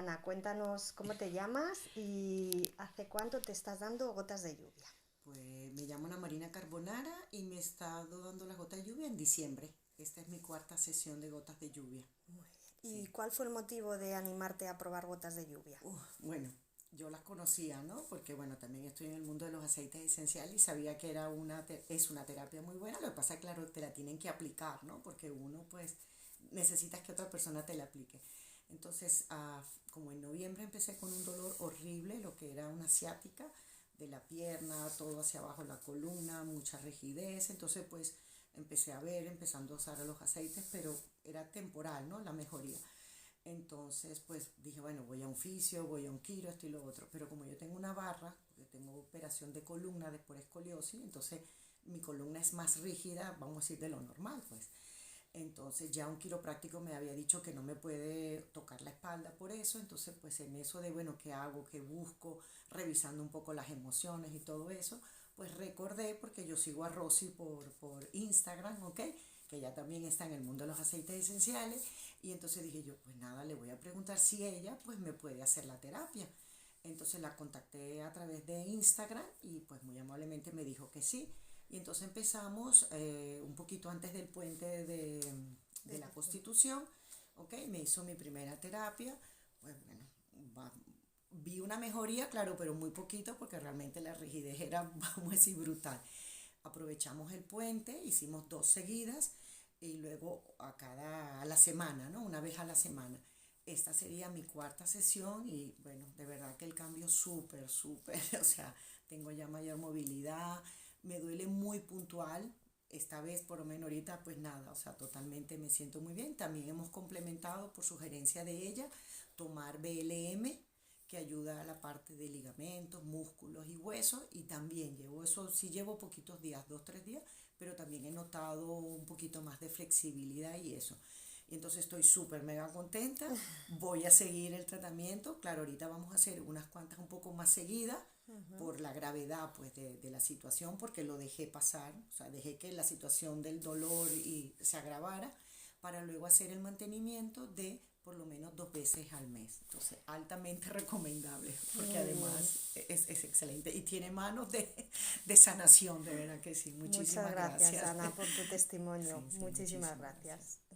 Ana, cuéntanos cómo te llamas y hace cuánto te estás dando gotas de lluvia. Pues me llamo Ana Marina Carbonara y me he estado dando las gotas de lluvia en diciembre. Esta es mi cuarta sesión de gotas de lluvia. ¿Y Sí. cuál fue el motivo de animarte a probar gotas de lluvia? Bueno, yo las conocía, ¿no? Porque bueno, también estoy en el mundo de los aceites esenciales y sabía que era es una terapia muy buena. Lo que pasa, claro, te la tienen que aplicar, ¿no? Porque uno pues necesitas que otra persona te la aplique. Entonces, como en noviembre empecé con un dolor horrible, lo que era una ciática de la pierna, todo hacia abajo la columna, mucha rigidez. Entonces, pues empezando a usar los aceites, pero era temporal, ¿no? La mejoría. Entonces, pues dije, bueno, voy a un fisio, voy a un quiro, esto y lo otro. Pero como yo tengo una barra, porque tengo operación de columna de por escoliosis, entonces mi columna es más rígida, vamos a decir, de lo normal, pues. Entonces ya un quiropráctico me había dicho que no me puede tocar la espalda por eso, entonces pues en eso de, bueno, ¿qué hago? ¿Qué busco? Revisando un poco las emociones y todo eso, pues recordé, porque yo sigo a Rosy por Instagram, ¿ok? Que ella también está en el mundo de los aceites esenciales, y entonces dije yo, pues nada, le voy a preguntar si ella pues me puede hacer la terapia. Entonces la contacté a través de Instagram y pues muy amablemente me dijo que sí. Y entonces empezamos un poquito antes del puente de la Constitución, ¿ok? Me hizo mi primera terapia, pues bueno, va- vi una mejoría, claro, pero muy poquito porque realmente la rigidez era, vamos a decir, brutal. Aprovechamos el puente, hicimos dos seguidas y luego a la semana, ¿no? Una vez a la semana. Esta sería mi cuarta sesión y bueno, de verdad que el cambio súper, súper, o sea, tengo ya mayor movilidad, me duele muy puntual, esta vez por lo menos ahorita pues nada, o sea, totalmente me siento muy bien. También hemos complementado por sugerencia de ella tomar BLM, que ayuda a la parte de ligamentos, músculos y huesos, y también llevo eso, sí llevo poquitos días, 2, 3 días, pero también he notado un poquito más de flexibilidad y eso. Y entonces estoy súper mega contenta, voy a seguir el tratamiento, claro, ahorita vamos a hacer unas cuantas un poco más seguidas por la gravedad pues de la situación, porque lo dejé pasar, o sea, dejé que la situación del dolor se agravara para luego hacer el mantenimiento de por lo menos 2 veces al mes. Entonces, altamente recomendable, porque Muy bien. además es excelente y tiene manos de sanación, de verdad que sí. Muchas Muchísimas gracias, gracias. Ana, por tu testimonio. Sí, sí, Muchísimas muchísimas gracias. gracias.